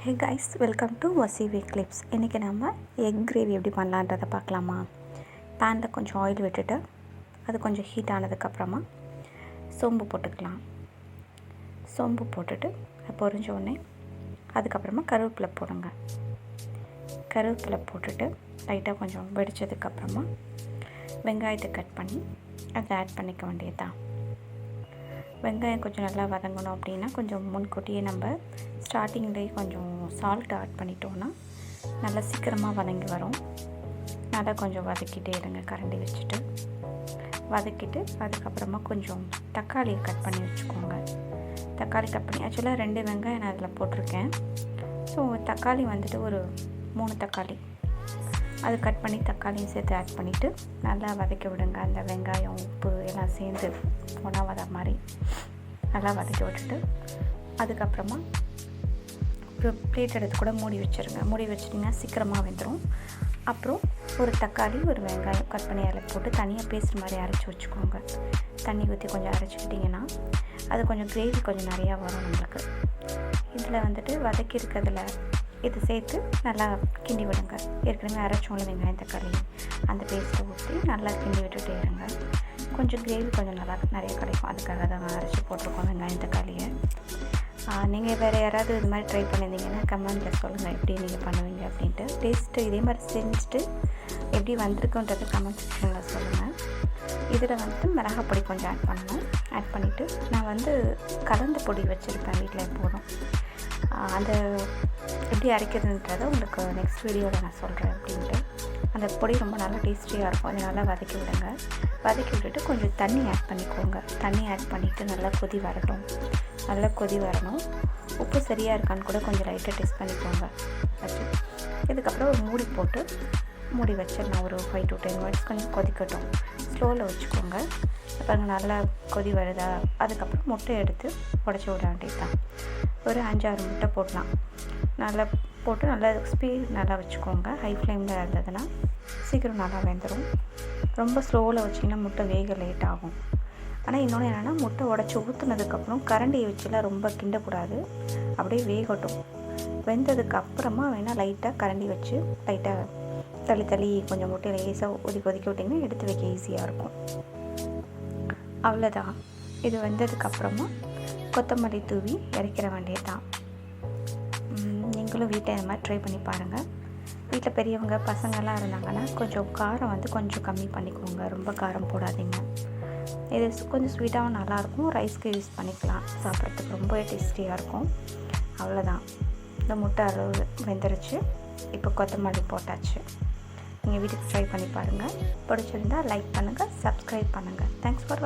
Hey guys, welcome to வசிவி clips. இன்றைக்கி நம்ம எக் கிரேவி எப்படி பண்ணலான்றதை பார்க்கலாமா. பேனில் கொஞ்சம் ஆயில் விட்டுட்டு அது கொஞ்சம் ஹீட் ஆனதுக்கப்புறமா சோம்பு போட்டுக்கலாம். சோம்பு போட்டுட்டு பொரிஞ்ச உடனே அதுக்கப்புறமா கருவேப்பிலை போடுங்க. கருவேப்பிலை போட்டுட்டு லைட்டாக கொஞ்சம் வெடித்ததுக்கப்புறமா வெங்காயத்தை கட் பண்ணி அதை ஆட் பண்ணிக்க வேண்டியதுதான். வெங்காயம் கொஞ்சம் நல்லா வதங்கணும் அப்படின்னா கொஞ்சம் முன்கூட்டியே நம்ம ஸ்டார்டிங்லேயே கொஞ்சம் சால்ட் ஆட் பண்ணிட்டோன்னா நல்லா சீக்கிரமாக வதங்கி வரும். நல்லா கொஞ்சம் வதக்கிட்டே இருங்க கரண்டி வச்சுட்டு. வதக்கிட்டு அதுக்கப்புறமா கொஞ்சம் தக்காளியை கட் பண்ணி வச்சுக்கோங்க. தக்காளி கட் பண்ணி ஆக்சுவலாக 2 வெங்காயம் நான் அதில் போட்டிருக்கேன். ஸோ தக்காளி வந்துட்டு ஒரு 3 தக்காளி அது கட் பண்ணி தக்காளியும் சேர்த்து ஆட் பண்ணிவிட்டு நல்லா வதக்கி விடுங்க. அந்த வெங்காயம் உப்பு எல்லாம் சேர்ந்து போனால் வர மாதிரி நல்லா வதக்கி விட்டுட்டு அதுக்கப்புறமா ஒரு பிளேட் எடுத்து கூட மூடி வச்சுருங்க. மூடி வச்சிட்டிங்கன்னா சீக்கிரமாக வெந்துடும். அப்புறம் ஒரு தக்காளி ஒரு வெங்காயம் கட் பண்ணி அதில் போட்டு தனியாக பேஸ்ட் மாதிரி அரைச்சி வச்சுக்கோங்க. தண்ணி ஊற்றி கொஞ்சம் அரைச்சிக்கிட்டிங்கன்னா அது கொஞ்சம் கிரேவி கொஞ்சம் நிறையா வரும் நம்மளுக்கு. இதில் வந்துட்டு வதக்கி இருக்கிறதுல இது சேர்த்து நல்லா கிண்டி விடுங்க. ஏற்கனவே அரைச்சோம்ல வெங்காயம் தக்காளி அந்த பேஸ்ட்டை ஊற்றி நல்லா கிண்டி விட்டுட்டே இருங்க. கொஞ்சம் கிரேவி கொஞ்சம் நல்லா நிறைய கிடைக்கும். அதுக்காக தான் அரைச்சி போட்டிருக்கோம் வெங்காயம் தக்காளியை. நீங்கள் வேறு யாராவது இது மாதிரி ட்ரை பண்ணியிருந்தீங்கன்னா கமெண்ட்டில் சொல்லுங்கள் எப்படி நீங்கள் பண்ணுவீங்க அப்படின்ட்டு. டேஸ்ட்டு இதே மாதிரி செஞ்சுட்டு எப்படி வந்திருக்குன்றது கமெண்ட் செக்ஷனில் சொல்லுங்கள். இதில் வந்துட்டு மிளகாப்பொடி கொஞ்சம் ஆட் பண்ணணும். ஆட் பண்ணிவிட்டு நான் வந்து கலந்த பொடி வச்சுருப்பேன் வீட்டில் எப்போதும். அந்த எப்படி அரைக்கிறதுன்றதை உங்களுக்கு நெக்ஸ்ட் வீடியோவில் நான் சொல்கிறேன் அப்படின்ட்டு. அந்த பொடி ரொம்ப நல்லா டேஸ்டியாக இருக்கும். அதை நல்லா வதக்கி விடுங்க. வதக்கி விட்டுட்டு கொஞ்சம் தண்ணி ஆட் பண்ணிக்கோங்க. தண்ணி ஆட் பண்ணிவிட்டு நல்லா கொதி வரட்டும். நல்லா கொதி வரணும். உப்பு சரியாக இருக்கான்னு கூட கொஞ்சம் லைட்டாக டெஸ்ட் பண்ணிக்கோங்க வச்சு. இதுக்கப்புறம் ஒரு மூடி போட்டு மூடி வச்சிடலாம். ஒரு 5 to 10 minutes கொஞ்சம் கொதிக்கட்டும். ஸ்லோவில் வச்சுக்கோங்க. அப்புறம் நல்லா கொதி வருதா அதுக்கப்புறம் முட்டை எடுத்து உடச்சி விட வேண்டியது தான். ஒரு 5-6 முட்டை போடலாம். நல்லா போட்டு நல்லா ஸ்பீட் நல்லா வச்சுக்கோங்க. ஹை ஃப்ளேமில் இருந்ததுன்னா சீக்கிரம் நல்லா வெந்துடும். ரொம்ப ஸ்லோவில் வச்சிங்கன்னா முட்டை வேக லேட் ஆகும். ஆனால் இன்னொன்று என்னென்னா முட்டை உடச்சி ஊற்றுனதுக்கப்புறம் கரண்டியை வச்சுலாம் ரொம்ப கிண்டக்கூடாது. அப்படியே வேகட்டும். வெந்ததுக்கப்புறமா வேணால் லைட்டாக கரண்டி வச்சு லைட்டாக தள்ளி கொஞ்சம் முட்டையில் லேசாக கொதிக்க விட்டிங்கன்னா எடுத்து வைக்க ஈஸியாக இருக்கும். அவ்வளோதான். இது வெந்ததுக்கப்புறமா கொத்தமல்லி தூவி இறக்கிற வேண்டியது தான். நீங்களும் வீட்டை இந்த மாதிரி ட்ரை பண்ணி பாருங்கள். வீட்டில் பெரியவங்க பசங்கள்லாம் இருந்தாங்கன்னா கொஞ்சம் காரம் வந்து கொஞ்சம் கம்மி பண்ணிக்கோங்க. ரொம்ப காரம் போடாதீங்க. இது கொஞ்சம் ஸ்வீட்டாகவும் நல்லாயிருக்கும். ரைஸ்க்கு யூஸ் பண்ணிக்கலாம். சாப்பிட்றதுக்கு ரொம்ப டேஸ்டியாக இருக்கும். அவ்வளோதான். இந்த முட்டை அளவு வெந்துருச்சு. இப்போ கொத்தமல்லி போட்டாச்சு. நீங்கள் வீட்டுக்கு ட்ரை பண்ணி பாருங்கள். பிடிச்சிருந்தால் லைக் பண்ணுங்கள், சப்ஸ்கிரைப் பண்ணுங்கள். Thanks for